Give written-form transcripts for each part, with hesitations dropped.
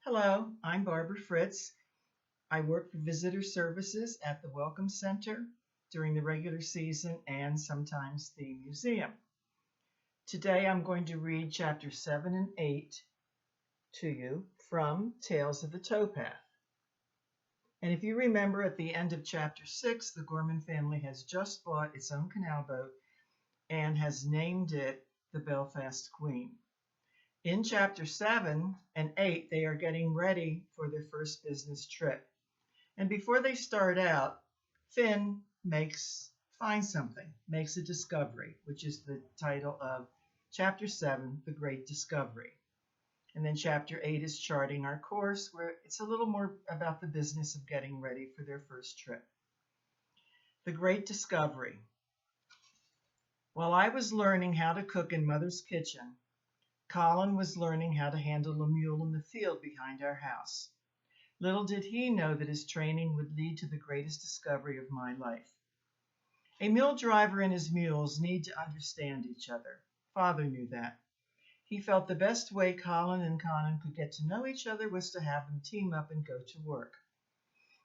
Hello, I'm Barbara Fritz. I work for visitor services at the Welcome Center during the regular season and sometimes the museum. Today I'm going to read chapters 7 and 8 to you from Tales of the Towpath. And if you remember, at the end of chapter 6, the Gorman family has just bought its own canal boat and has named it the Belfast Queen. In chapter 7 and 8, they are getting ready for their first business trip. And before they start out, Finn finds something, makes a discovery, which is the title of chapter 7, The Great Discovery. And then chapter 8 is charting our course, where it's a little more about the business of getting ready for their first trip. The Great Discovery. While I was learning how to cook in Mother's kitchen, Colin was learning how to handle a mule in the field behind our house. Little did he know that his training would lead to the greatest discovery of my life. A mule driver and his mules need to understand each other. Father knew that. He felt the best way Colin and Conan could get to know each other was to have them team up and go to work.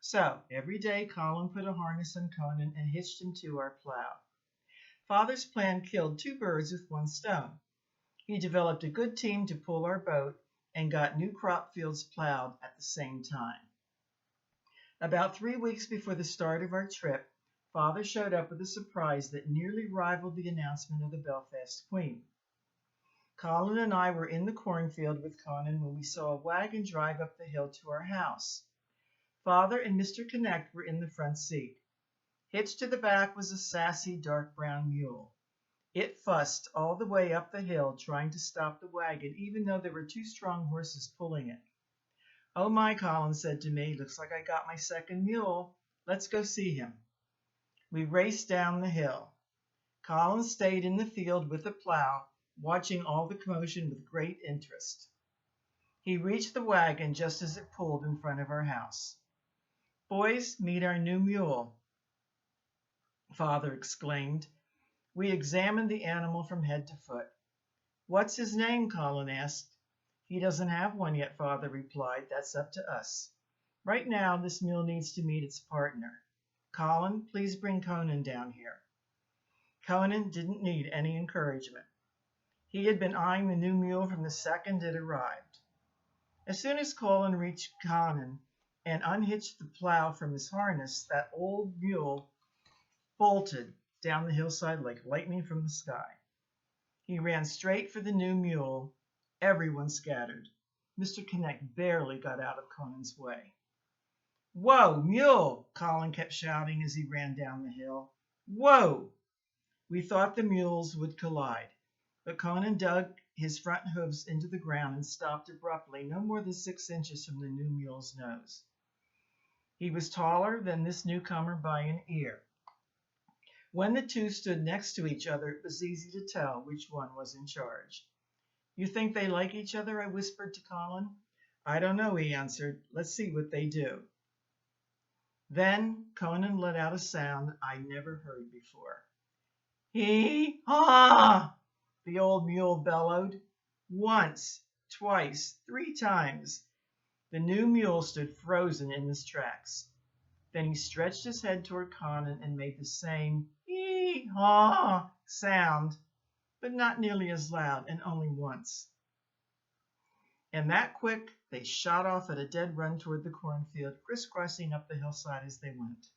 So, every day Colin put a harness on Conan and hitched him to our plow. Father's plan killed two birds with one stone. He developed a good team to pull our boat and got new crop fields plowed at the same time. About 3 weeks before the start of our trip, Father showed up with a surprise that nearly rivaled the announcement of the Belfast Queen. Colin and I were in the cornfield with Conan when we saw a wagon drive up the hill to our house. Father and Mr. Connect were in the front seat. Hitched to the back was a sassy dark brown mule. It fussed all the way up the hill trying to stop the wagon, even though there were two strong horses pulling it. "Oh my," Colin said to me, "looks like I got my second mule. Let's go see him." We raced down the hill. Colin stayed in the field with the plow, watching all the commotion with great interest. He reached the wagon just as it pulled in front of our house. "Boys, meet our new mule," Father exclaimed. We examined the animal from head to foot. "What's his name?" Colin asked. "He doesn't have one yet," Father replied. "That's up to us. Right now, this mule needs to meet its partner. Colin, please bring Conan down here." Conan didn't need any encouragement. He had been eyeing the new mule from the second it arrived. As soon as Colin reached Conan and unhitched the plow from his harness, that old mule bolted down the hillside like lightning from the sky. He ran straight for the new mule. Everyone scattered. Mr. Connect barely got out of Conan's way. "Whoa, mule!" Colin kept shouting as he ran down the hill. "Whoa!" We thought the mules would collide, but Conan dug his front hooves into the ground and stopped abruptly, no more than 6 inches from the new mule's nose. He was taller than this newcomer by an ear. When the two stood next to each other, it was easy to tell which one was in charge. "You think they like each other?" I whispered to Colin. "I don't know," he answered. "Let's see what they do." Then Conan let out a sound I never heard before. "Hee-haw!" the old mule bellowed. Once, twice, 3 times. The new mule stood frozen in his tracks. Then he stretched his head toward Conan and made the same "hee-haw" sound, but not nearly as loud, and only once. And that quick, they shot off at a dead run toward the cornfield, crisscrossing up the hillside as they went.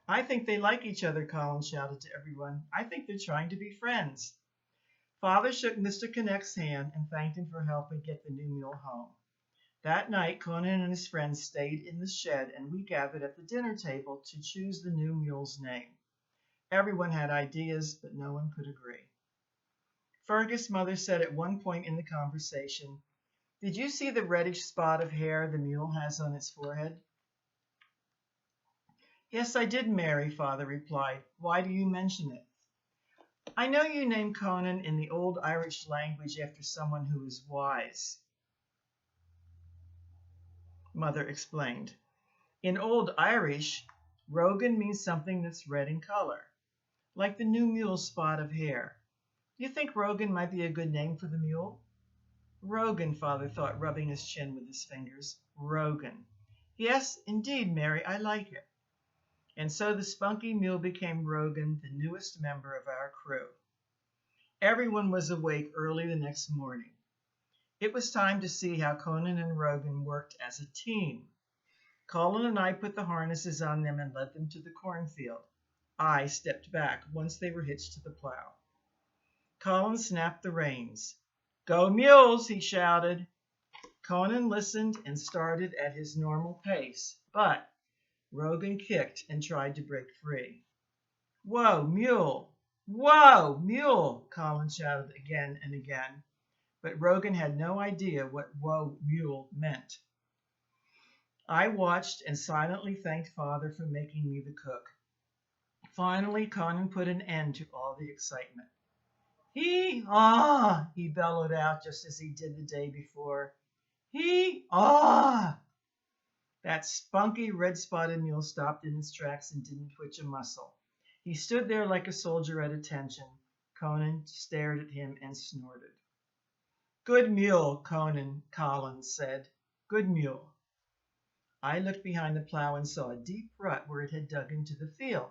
"I think they like each other," Colin shouted to everyone. "I think they're trying to be friends." Father shook Mr. Connect's hand and thanked him for helping get the new mule home. That night, Conan and his friends stayed in the shed, and we gathered at the dinner table to choose the new mule's name. Everyone had ideas, but no one could agree. Fergus' mother said at one point in the conversation, "Did you see the reddish spot of hair the mule has on its forehead?" "Yes, I did, Mary," Father replied. "Why do you mention it?" "I know you named Conan in the old Irish language after someone who is wise," Mother explained. "In Old Irish, Rogan means something that's red in color, like the new mule's spot of hair. Do you think Rogan might be a good name for the mule?" Rogan, Father thought, rubbing his chin with his fingers. Rogan. Yes, indeed, Mary, I like it. And so the spunky mule became Rogan, the newest member of our crew. Everyone was awake early the next morning. It was time to see how Conan and Rogan worked as a team. Colin and I put the harnesses on them and led them to the cornfield. I stepped back once they were hitched to the plow. Colin snapped the reins. Go mules, he shouted. Conan listened and started at his normal pace, but Rogan kicked and tried to break free. Whoa, mule! Whoa, mule! Colin shouted again and again, but Rogan had no idea what whoa, mule meant. I watched and silently thanked Father for making me the cook. Finally, Conan put an end to all the excitement. Hee-haw! He bellowed out just as he did the day before. Hee-haw! That spunky red-spotted mule stopped in his tracks and didn't twitch a muscle. He stood there like a soldier at attention. Conan stared at him and snorted. Good mule, Conan, Collins said. Good mule. I looked behind the plow and saw a deep rut where it had dug into the field.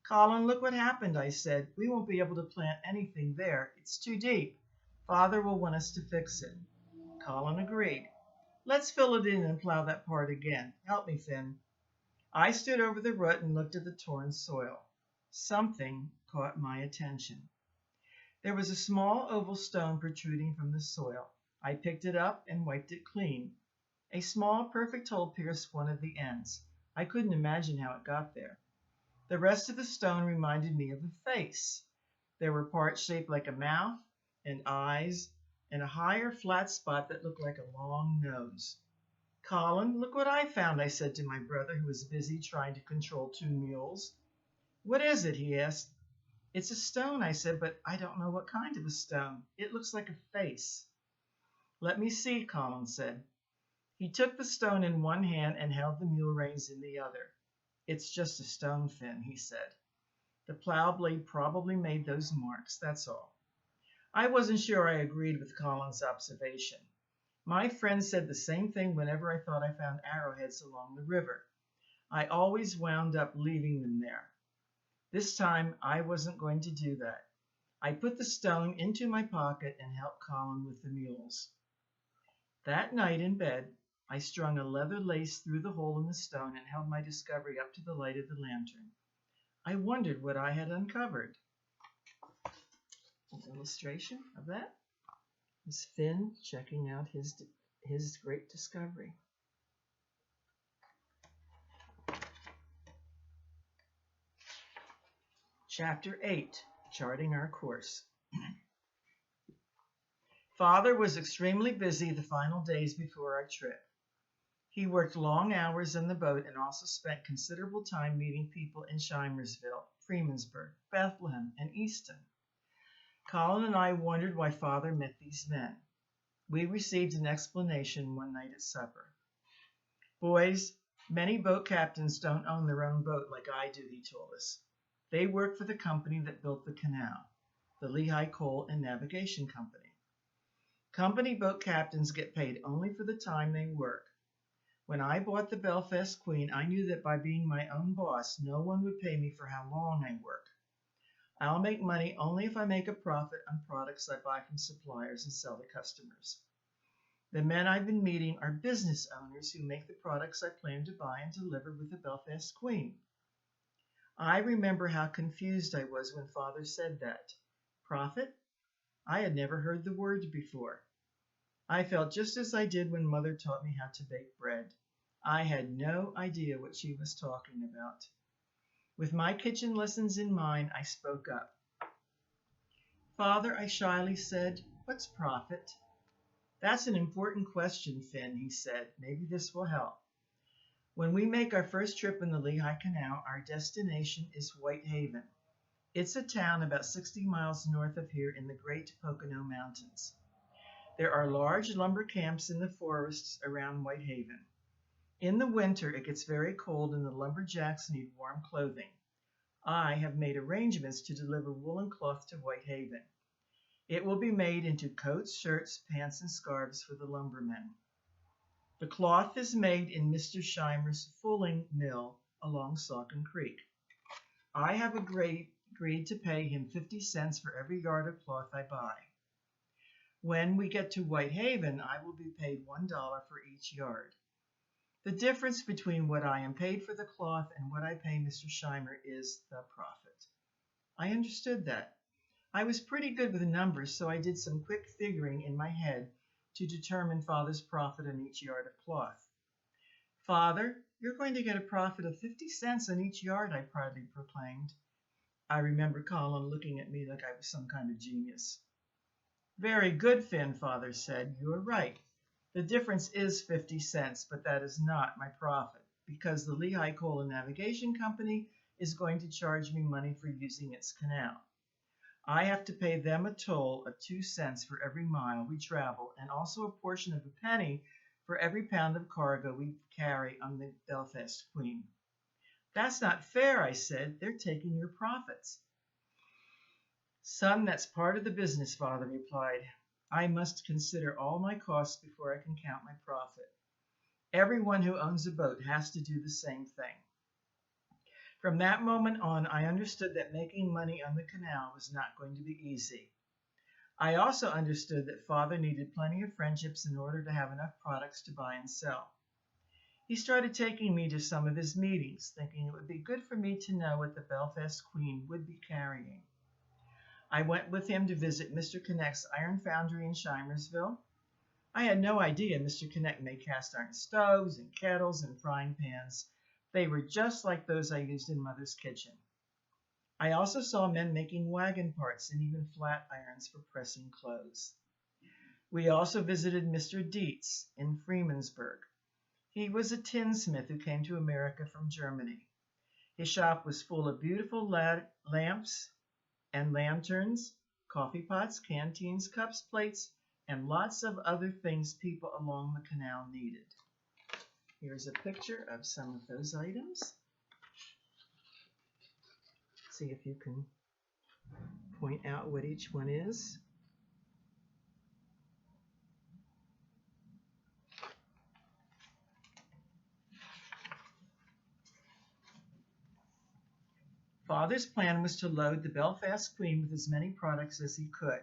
Colin, look what happened, I said. We won't be able to plant anything there. It's too deep. Father will want us to fix it. Colin agreed. Let's fill it in and plow that part again. Help me, Finn. I stood over the rut and looked at the torn soil. Something caught my attention. There was a small oval stone protruding from the soil. I picked it up and wiped it clean. A small, perfect hole pierced one of the ends. I couldn't imagine how it got there. The rest of the stone reminded me of a face. There were parts shaped like a mouth and eyes and a higher flat spot that looked like a long nose. Colin, look what I found, I said to my brother, who was busy trying to control two mules. What is it? He asked. It's a stone, I said, but I don't know what kind of a stone. It looks like a face. Let me see, Colin said. He took the stone in one hand and held the mule reins in the other. It's just a stone, Finn, he said. The plow blade probably made those marks, that's all. I wasn't sure I agreed with Colin's observation. My friend said the same thing whenever I thought I found arrowheads along the river. I always wound up leaving them there. This time, I wasn't going to do that. I put the stone into my pocket and helped Colin with the mules. That night in bed, I strung a leather lace through the hole in the stone and held my discovery up to the light of the lantern. I wondered what I had uncovered. An illustration of that is Finn checking out his great discovery. Chapter 8, Charting Our Course. Father was extremely busy the final days before our trip. He worked long hours in the boat and also spent considerable time meeting people in Shimersville, Freemansburg, Bethlehem, and Easton. Colin and I wondered why Father met these men. We received an explanation one night at supper. Boys, many boat captains don't own their own boat like I do, he told us. They work for the company that built the canal, the Lehigh Coal and Navigation Company. Company boat captains get paid only for the time they work. When I bought the Belfast Queen, I knew that by being my own boss, no one would pay me for how long I work. I'll make money only if I make a profit on products I buy from suppliers and sell to customers. The men I've been meeting are business owners who make the products I plan to buy and deliver with the Belfast Queen. I remember how confused I was when Father said that. Profit? I had never heard the word before. I felt just as I did when Mother taught me how to bake bread. I had no idea what she was talking about. With my kitchen lessons in mind, I spoke up. Father, I shyly said, what's profit? That's an important question, Finn, he said. Maybe this will help. When we make our first trip in the Lehigh Canal, our destination is Whitehaven. It's a town about 60 miles north of here in the Great Pocono Mountains. There are large lumber camps in the forests around Whitehaven. In the winter, it gets very cold and the lumberjacks need warm clothing. I have made arrangements to deliver woolen cloth to Whitehaven. It will be made into coats, shirts, pants, and scarves for the lumbermen. The cloth is made in Mr. Scheimer's fulling mill along Saucon Creek. I have agreed to pay him 50 cents for every yard of cloth I buy. When we get to Whitehaven, I will be paid $1 for each yard. The difference between what I am paid for the cloth and what I pay Mr. Scheimer is the profit. I understood that. I was pretty good with numbers, so I did some quick figuring in my head to determine Father's profit on each yard of cloth. Father, you're going to get a profit of 50 cents on each yard, I proudly proclaimed. I remember Colin looking at me like I was some kind of genius. Very good, Finn, Father said. You are right. The difference is 50 cents, but that is not my profit, because the Lehigh Coal and Navigation Company is going to charge me money for using its canal. I have to pay them a toll of 2 cents for every mile we travel, and also a portion of a penny for every pound of cargo we carry on the Belfast Queen. That's not fair, I said. They're taking your profits. Son, that's part of the business, Father replied. I must consider all my costs before I can count my profit. Everyone who owns a boat has to do the same thing. From that moment on, I understood that making money on the canal was not going to be easy. I also understood that Father needed plenty of friendships in order to have enough products to buy and sell. He started taking me to some of his meetings, thinking it would be good for me to know what the Belfast Queen would be carrying. I went with him to visit Mr. Connect's iron foundry in Shimersville. I had no idea Mr. Connect made cast iron stoves and kettles and frying pans. They were just like those I used in Mother's kitchen. I also saw men making wagon parts and even flat irons for pressing clothes. We also visited Mr. Dietz in Freemansburg. He was a tinsmith who came to America from Germany. His shop was full of beautiful lamps and lanterns, coffee pots, canteens, cups, plates, and lots of other things people along the canal needed. Here's a picture of some of those items. See if you can point out what each one is. Father's plan was to load the Belfast Queen with as many products as he could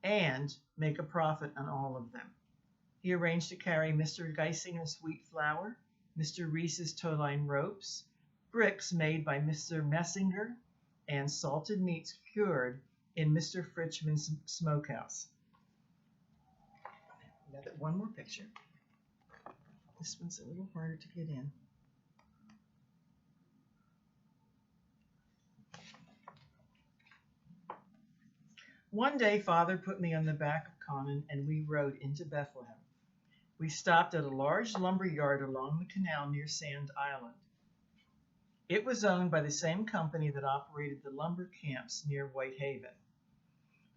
and make a profit on all of them. He arranged to carry Mr. Geisinger's wheat flour, Mr. Reese's tow-line ropes, bricks made by Mr. Messinger, and salted meats cured in Mr. Fritchman's smokehouse. One more picture. This one's a little harder to get in. One day, Father put me on the back of Conan and we rode into Bethlehem. We stopped at a large lumber yard along the canal near Sand Island. It was owned by the same company that operated the lumber camps near Whitehaven.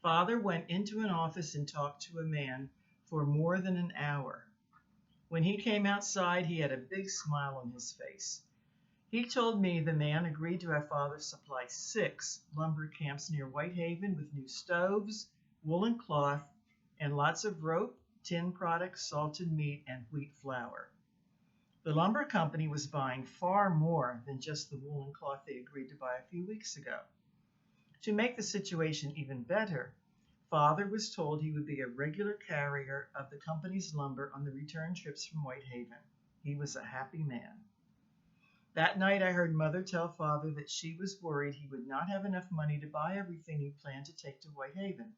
Father went into an office and talked to a man for more than an hour. When he came outside, he had a big smile on his face. He told me the man agreed to have Father supply 6 lumber camps near Whitehaven with new stoves, woolen cloth, and lots of rope, tin products, salted meat, and wheat flour. The lumber company was buying far more than just the woolen cloth they agreed to buy a few weeks ago. To make the situation even better, Father was told he would be a regular carrier of the company's lumber on the return trips from Whitehaven. He was a happy man. That night I heard Mother tell Father that she was worried he would not have enough money to buy everything he planned to take to Whitehaven.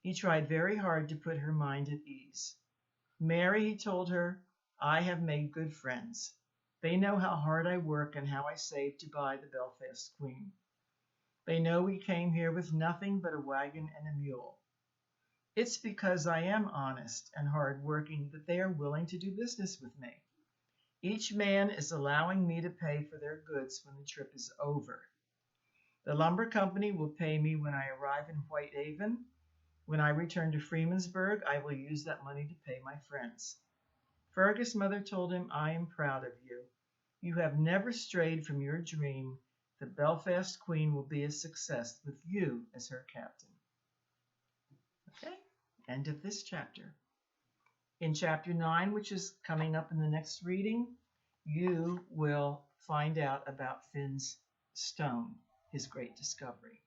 He tried very hard to put her mind at ease. Mary, he told her, I have made good friends. They know how hard I work and how I save to buy the Belfast Queen. They know we came here with nothing but a wagon and a mule. It's because I am honest and hard-working that they are willing to do business with me. Each man is allowing me to pay for their goods when the trip is over. The lumber company will pay me when I arrive in Whitehaven. When I return to Freemansburg, I will use that money to pay my friends. Fergus' mother told him, I am proud of you. You have never strayed from your dream The Belfast Queen will be a success with you as her captain. Okay, end of this chapter. In chapter 9, which is coming up in the next reading, you will find out about Finn's stone, his great discovery.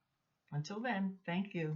Until then, thank you.